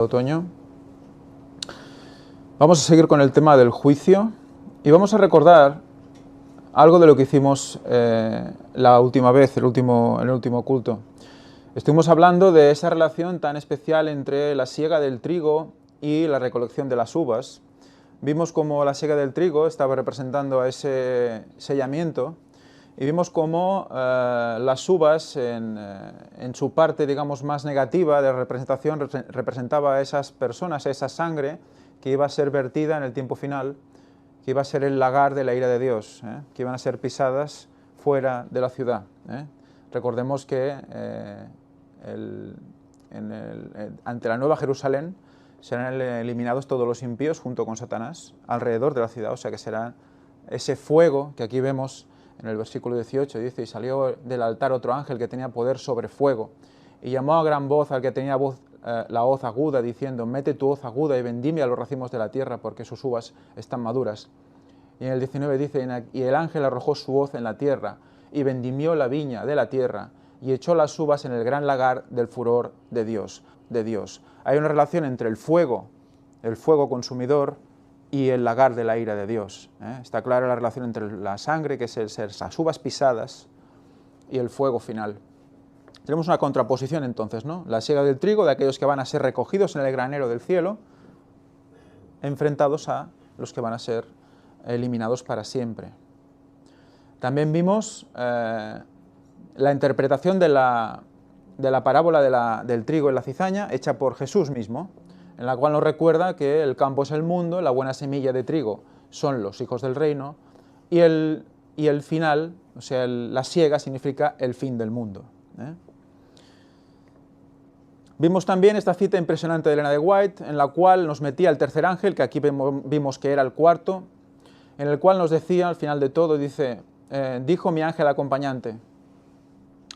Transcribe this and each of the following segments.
Otoño. Vamos a seguir con el tema del juicio y vamos a recordar algo de lo que hicimos la última vez, en el último culto. Estuvimos hablando de esa relación tan especial entre la siega del trigo y la recolección de las uvas. Vimos cómo la siega del trigo estaba representando a ese sellamiento y vimos cómo las uvas en su parte, digamos, más negativa de representación representaba a esas personas, a esa sangre que iba a ser vertida en el tiempo final, que iba a ser el lagar de la ira de Dios, que iban a ser pisadas fuera de la ciudad. Recordemos que ante la Nueva Jerusalén serán eliminados todos los impíos junto con Satanás alrededor de la ciudad, o sea que será ese fuego que aquí vemos en el versículo 18, dice: y salió del altar otro ángel que tenía poder sobre fuego, y llamó a gran voz al que tenía la hoz aguda, diciendo: mete tu hoz aguda y vendimia los racimos de la tierra, porque sus uvas están maduras. Y en el 19 dice: y el ángel arrojó su hoz en la tierra, y vendimió la viña de la tierra, y echó las uvas en el gran lagar del furor de Dios. Hay una relación entre el fuego consumidor, y el lagar de la ira de Dios. Está clara la relación entre la sangre, que es las uvas pisadas, y el fuego final. Tenemos una contraposición entonces, ¿no? La siega del trigo, de aquellos que van a ser recogidos en el granero del cielo, enfrentados a los que van a ser eliminados para siempre. También vimos la interpretación de la parábola del trigo y la cizaña, hecha por Jesús mismo, en la cual nos recuerda que el campo es el mundo, la buena semilla de trigo son los hijos del reino, y el final, o sea, la siega significa el fin del mundo. Vimos también esta cita impresionante de Elena de White, en la cual nos metía el tercer ángel, que aquí vimos que era el cuarto, en el cual nos decía, al final de todo, dice: dijo mi ángel acompañante,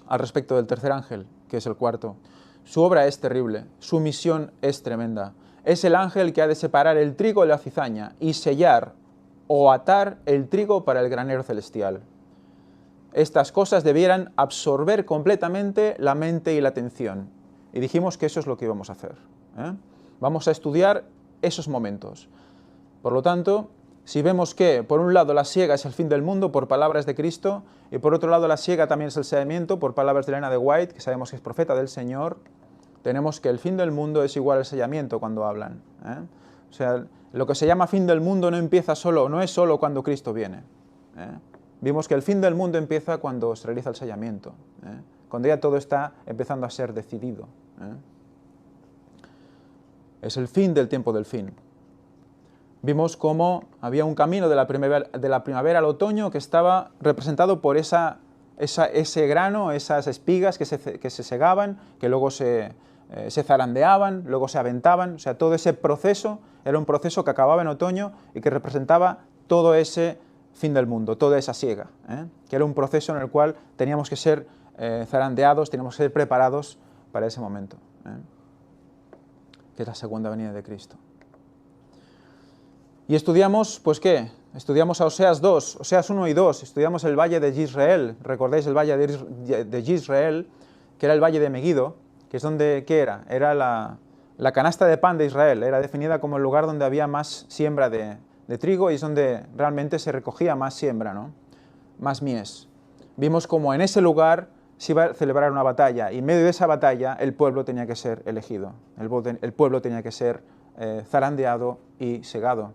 al respecto del tercer ángel, que es el cuarto: su obra es terrible, su misión es tremenda. Es el ángel que ha de separar el trigo de la cizaña y sellar o atar el trigo para el granero celestial. Estas cosas debieran absorber completamente la mente y la atención. Y dijimos que eso es lo que íbamos a hacer. Vamos a estudiar esos momentos. Por lo tanto, si vemos que, por un lado, la siega es el fin del mundo por palabras de Cristo, y por otro lado, la siega también es el sellamiento por palabras de Elena de White, que sabemos que es profeta del Señor, tenemos que el fin del mundo es igual al sellamiento cuando hablan. O sea, lo que se llama fin del mundo no es solo cuando Cristo viene. Vimos que el fin del mundo empieza cuando se realiza el sellamiento, cuando ya todo está empezando a ser decidido. Es el fin del tiempo del fin. Vimos cómo había un camino de la primavera al otoño que estaba representado por ese grano, esas espigas que se segaban, que luego se zarandeaban, luego se aventaban. O sea, todo ese proceso era un proceso que acababa en otoño y que representaba todo ese fin del mundo, toda esa siega, que era un proceso en el cual teníamos que ser zarandeados, teníamos que ser preparados para ese momento, que es la segunda venida de Cristo. Y estudiamos, pues ¿qué? Estudiamos a Oseas 2, Oseas 1 y 2, estudiamos el valle de Jezreel. ¿Recordáis el valle de Jezreel? Que era el valle de Megiddo, que es donde, ¿qué era? Era la canasta de pan de Israel, era definida como el lugar donde había más siembra de trigo y es donde realmente se recogía más siembra, ¿no? Más mies. Vimos como en ese lugar se iba a celebrar una batalla y en medio de esa batalla el pueblo tenía que ser elegido, el pueblo tenía que ser zarandeado y segado.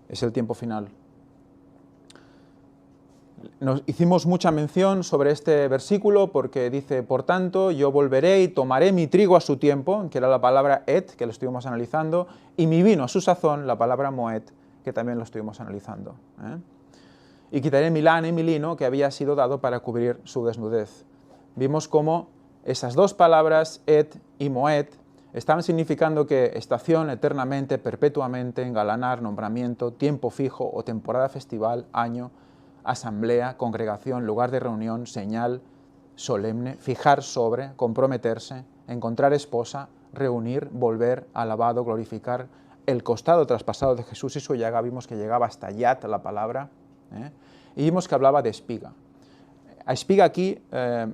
Es el tiempo final. Hicimos mucha mención sobre este versículo porque dice: por tanto, yo volveré y tomaré mi trigo a su tiempo, que era la palabra et, que lo estuvimos analizando, y mi vino a su sazón, la palabra moed, que también lo estuvimos analizando. Y quitaré mi lana y mi lino, que había sido dado para cubrir su desnudez. Vimos cómo esas dos palabras, et y moed, estaban significando que estación, eternamente, perpetuamente, engalanar, nombramiento, tiempo fijo o temporada festival, año, asamblea, congregación, lugar de reunión, señal, solemne, fijar sobre, comprometerse, encontrar esposa, reunir, volver, alabado, glorificar, el costado traspasado de Jesús y su llaga. Vimos que llegaba hasta yat la palabra, y vimos que hablaba de espiga. A espiga aquí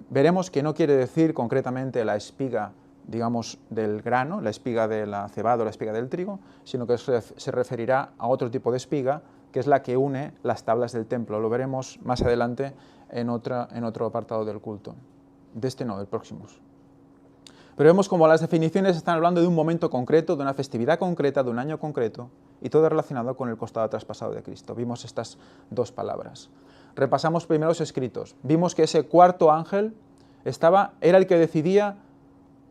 veremos que no quiere decir concretamente la espiga digamos, del grano, la espiga de la cebada o la espiga del trigo, sino que se referirá a otro tipo de espiga, que es la que une las tablas del templo. Lo veremos más adelante en otro apartado del culto. De este no, del próximo. Pero vemos como las definiciones están hablando de un momento concreto, de una festividad concreta, de un año concreto, y todo relacionado con el costado traspasado de Cristo. Vimos estas dos palabras. Repasamos primero los escritos. Vimos que ese cuarto ángel era el que decidía,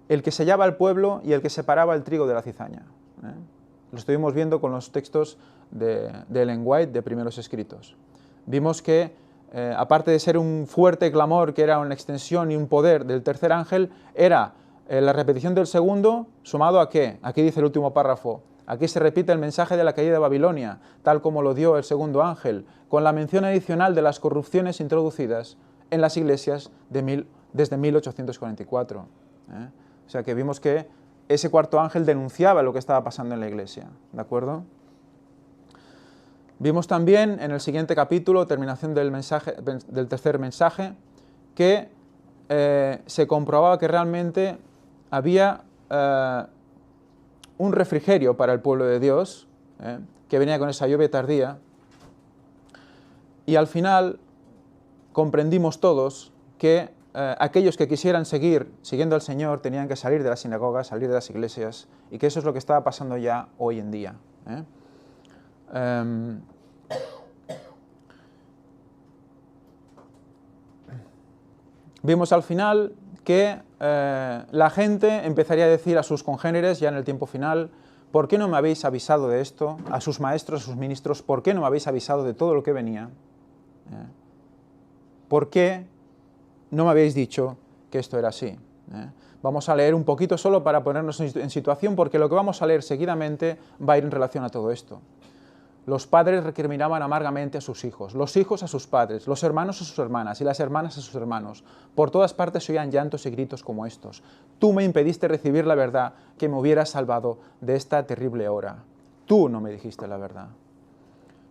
el que sellaba al pueblo y el que separaba el trigo de la cizaña. Lo estuvimos viendo con los textos de Ellen White de primeros escritos. Vimos que, aparte de ser un fuerte clamor, que era una extensión y un poder del tercer ángel, era la repetición del segundo, sumado a ¿qué? Aquí dice el último párrafo. Aquí se repite el mensaje de la caída de Babilonia, tal como lo dio el segundo ángel, con la mención adicional de las corrupciones introducidas en las iglesias desde 1844. O sea que vimos que ese cuarto ángel denunciaba lo que estaba pasando en la iglesia, ¿de acuerdo? Vimos también en el siguiente capítulo, terminación del tercer mensaje, que se comprobaba que realmente había un refrigerio para el pueblo de Dios, que venía con esa lluvia tardía, y al final comprendimos todos que aquellos que quisieran seguir siguiendo al Señor tenían que salir de las sinagogas, salir de las iglesias, y que eso es lo que estaba pasando ya hoy en día. Vimos al final que la gente empezaría a decir a sus congéneres, ya en el tiempo final, ¿por qué no me habéis avisado de esto? A sus maestros, a sus ministros, ¿por qué no me habéis avisado de todo lo que venía? ¿Por qué no me habéis dicho que esto era así? Vamos a leer un poquito solo para ponernos en situación, porque lo que vamos a leer seguidamente va a ir en relación a todo esto. Los padres recriminaban amargamente a sus hijos, los hijos a sus padres, los hermanos a sus hermanas y las hermanas a sus hermanos. Por todas partes se oían llantos y gritos como estos. Tú me impediste recibir la verdad que me hubiera salvado de esta terrible hora. Tú no me dijiste la verdad.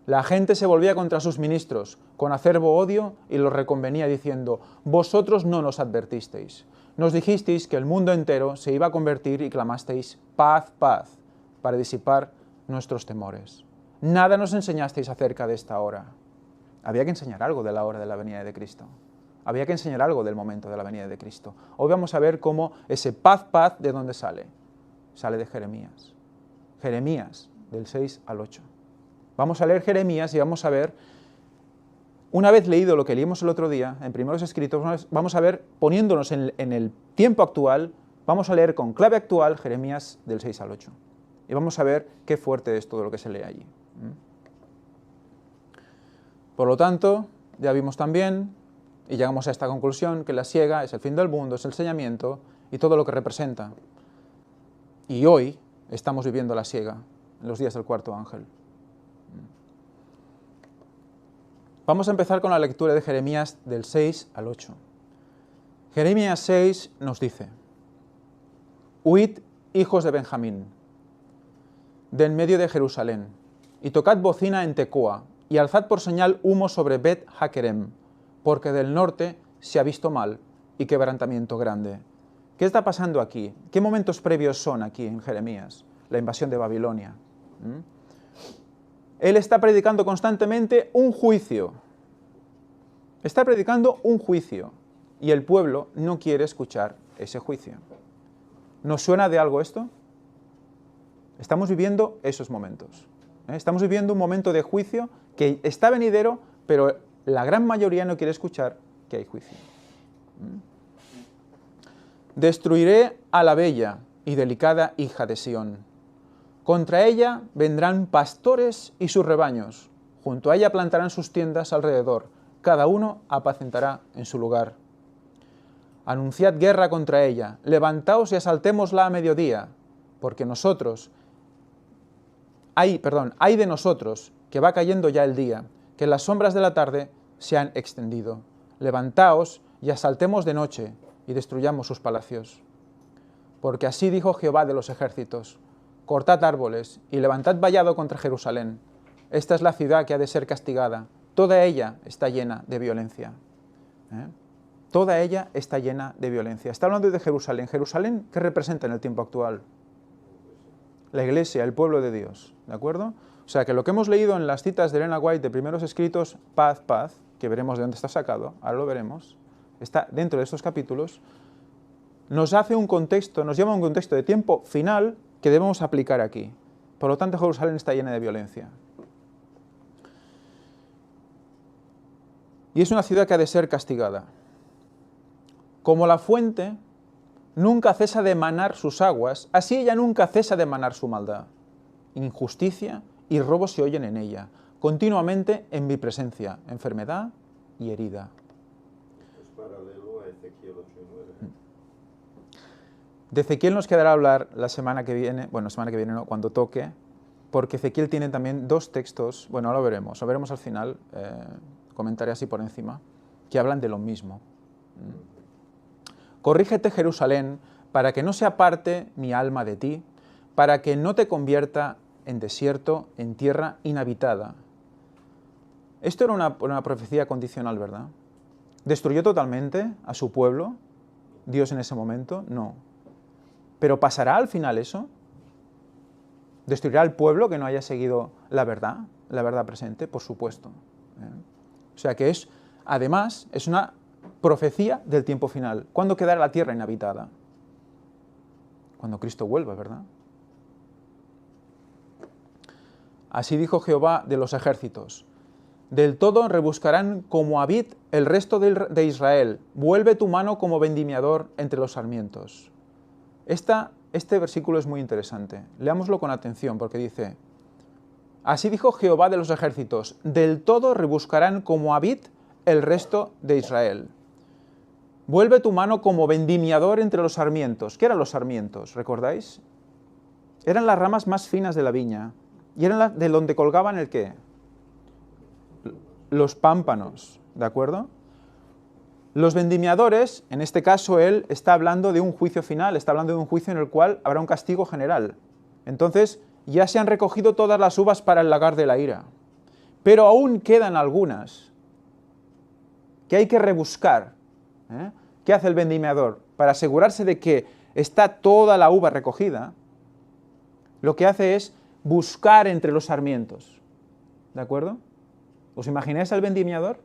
La gente se volvía contra sus ministros, con acerbo odio, y los reconvenía diciendo, vosotros no nos advertisteis. Nos dijisteis que el mundo entero se iba a convertir y clamasteis, paz, paz, para disipar nuestros temores. Nada nos enseñasteis acerca de esta hora. Había que enseñar algo de la hora de la venida de Cristo. Había que enseñar algo del momento de la venida de Cristo. Hoy vamos a ver cómo ese paz, paz, ¿de dónde sale? Sale de Jeremías. Jeremías, del 6 al 8. Vamos a leer Jeremías y vamos a ver, una vez leído lo que leímos el otro día, en primeros escritos, vamos a ver, poniéndonos en el tiempo actual, vamos a leer con clave actual Jeremías del 6 al 8. Y vamos a ver qué fuerte es todo lo que se lee allí. Por lo tanto, ya vimos también, y llegamos a esta conclusión, que la siega es el fin del mundo, es el enseñamiento y todo lo que representa. Y hoy estamos viviendo la siega, en los días del cuarto ángel. Vamos a empezar con la lectura de Jeremías del 6 al 8. Jeremías 6 nos dice, huid, hijos de Benjamín, de en medio de Jerusalén, y tocad bocina en Tecoa, y alzad por señal humo sobre Bet Hakerem, porque del norte se ha visto mal y quebrantamiento grande. ¿Qué está pasando aquí? ¿Qué momentos previos son aquí en Jeremías? La invasión de Babilonia. Él está predicando constantemente un juicio. Está predicando un juicio, y el pueblo no quiere escuchar ese juicio. ¿Nos suena de algo esto? Estamos viviendo esos momentos. Estamos viviendo un momento de juicio que está venidero, pero la gran mayoría no quiere escuchar que hay juicio. Destruiré a la bella y delicada hija de Sión. Contra ella vendrán pastores y sus rebaños. Junto a ella plantarán sus tiendas alrededor. Cada uno apacentará en su lugar. Anunciad guerra contra ella. Levantaos y asaltémosla a mediodía, porque hay de nosotros, que va cayendo ya el día, que las sombras de la tarde se han extendido. Levantaos y asaltemos de noche y destruyamos sus palacios. Porque así dijo Jehová de los ejércitos, cortad árboles y levantad vallado contra Jerusalén. Esta es la ciudad que ha de ser castigada, toda ella está llena de violencia. Toda ella está llena de violencia. Está hablando de Jerusalén. ¿Jerusalén qué representa en el tiempo actual? La Iglesia, el pueblo de Dios, ¿de acuerdo? O sea que lo que hemos leído en las citas de Elena White de primeros escritos, paz, paz, que veremos de dónde está sacado, ahora lo veremos, está dentro de estos capítulos, nos hace un contexto, nos lleva a un contexto de tiempo final que debemos aplicar aquí. Por lo tanto, Jerusalén está llena de violencia. Y es una ciudad que ha de ser castigada. Como la fuente nunca cesa de manar sus aguas, así ella nunca cesa de manar su maldad. Injusticia y robo se oyen en ella, continuamente en mi presencia, enfermedad y herida. Es paralelo a Ezequiel 8:9. De Ezequiel nos quedará hablar la semana que viene, bueno, semana que viene no, cuando toque, porque Ezequiel tiene también dos textos, bueno, lo veremos al final, comentaré así por encima, que hablan de lo mismo. Corrígete, Jerusalén, para que no se aparte mi alma de ti, para que no te convierta en desierto, en tierra inhabitada. Esto era una profecía condicional, ¿verdad? ¿Destruyó totalmente a su pueblo Dios en ese momento? No. ¿Pero pasará al final eso? ¿Destruirá al pueblo que no haya seguido la verdad presente? Por supuesto. O sea que es, además, es una profecía del tiempo final. ¿Cuándo quedará la tierra inhabitada? Cuando Cristo vuelva, ¿verdad? Así dijo Jehová de los ejércitos: del todo rebuscarán como Abid el resto de Israel. Vuelve tu mano como vendimiador entre los sarmientos. Este versículo es muy interesante. Leámoslo con atención porque dice: así dijo Jehová de los ejércitos: del todo rebuscarán como Abid el resto de Israel. Vuelve tu mano como vendimiador entre los sarmientos. ¿Qué eran los sarmientos? ¿Recordáis? Eran las ramas más finas de la viña. Y eran de donde colgaban el qué? Los pámpanos, ¿de acuerdo? Los vendimiadores, en este caso él está hablando de un juicio final, está hablando de un juicio en el cual habrá un castigo general. Entonces, ya se han recogido todas las uvas para el lagar de la ira. Pero aún quedan algunas que hay que rebuscar. ¿Qué hace el vendimiador? Para asegurarse de que está toda la uva recogida, lo que hace es buscar entre los sarmientos. ¿De acuerdo? ¿Os imagináis al vendimiador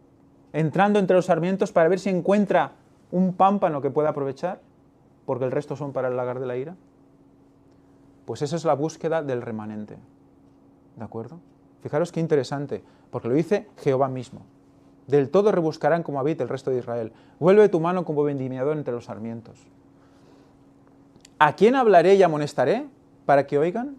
entrando entre los sarmientos para ver si encuentra un pámpano que pueda aprovechar? Porque el resto son para el lagar de la ira. Pues esa es la búsqueda del remanente. ¿De acuerdo? Fijaros qué interesante, porque lo dice Jehová mismo. Del todo rebuscarán como Abid el resto de Israel. Vuelve tu mano como vendimiador entre los sarmientos. ¿A quién hablaré y amonestaré para que oigan?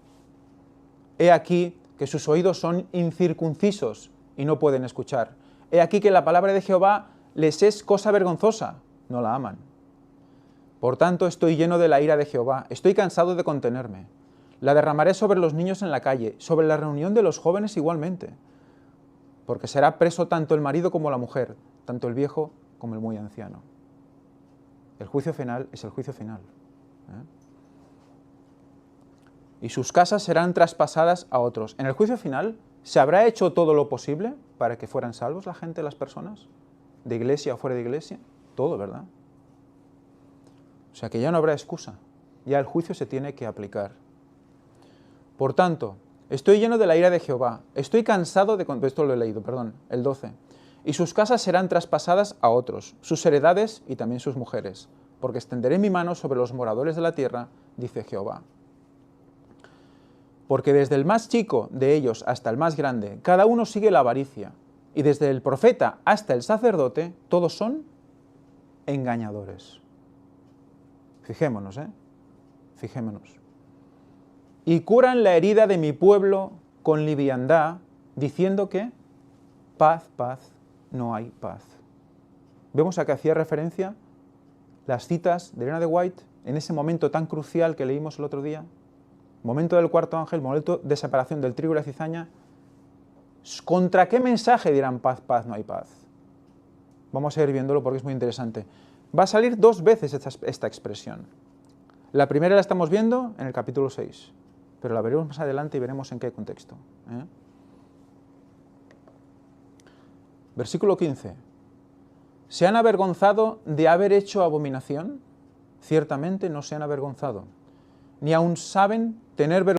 He aquí que sus oídos son incircuncisos y no pueden escuchar. He aquí que la palabra de Jehová les es cosa vergonzosa, no la aman. Por tanto, estoy lleno de la ira de Jehová, estoy cansado de contenerme. La derramaré sobre los niños en la calle, sobre la reunión de los jóvenes igualmente. Porque será preso tanto el marido como la mujer, tanto el viejo como el muy anciano. El juicio final es el juicio final. Y sus casas serán traspasadas a otros. En el juicio final, ¿se habrá hecho todo lo posible para que fueran salvos la gente, las personas? ¿De iglesia o fuera de iglesia? Todo, ¿verdad? O sea que ya no habrá excusa. Ya el juicio se tiene que aplicar. Por tanto, estoy lleno de la ira de Jehová. Estoy cansado de... Esto lo he leído, perdón, el 12. Y sus casas serán traspasadas a otros, sus heredades y también sus mujeres, porque extenderé mi mano sobre los moradores de la tierra, dice Jehová. Porque desde el más chico de ellos hasta el más grande, cada uno sigue la avaricia, y desde el profeta hasta el sacerdote, todos son engañadores. Fijémonos, Fijémonos. Y curan la herida de mi pueblo con liviandad, diciendo que paz, paz, no hay paz. Vemos a que hacía referencia las citas de Elena de White en ese momento tan crucial que leímos el otro día, momento del cuarto ángel, momento de separación del trigo y la cizaña. ¿Contra qué mensaje dirán paz, paz, no hay paz? Vamos a ir viéndolo porque es muy interesante. Va a salir dos veces esta expresión. La primera la estamos viendo en el capítulo 6, pero la veremos más adelante y veremos en qué contexto. Versículo 15. ¿Se han avergonzado de haber hecho abominación? Ciertamente no se han avergonzado, ni aun saben tener vergüenza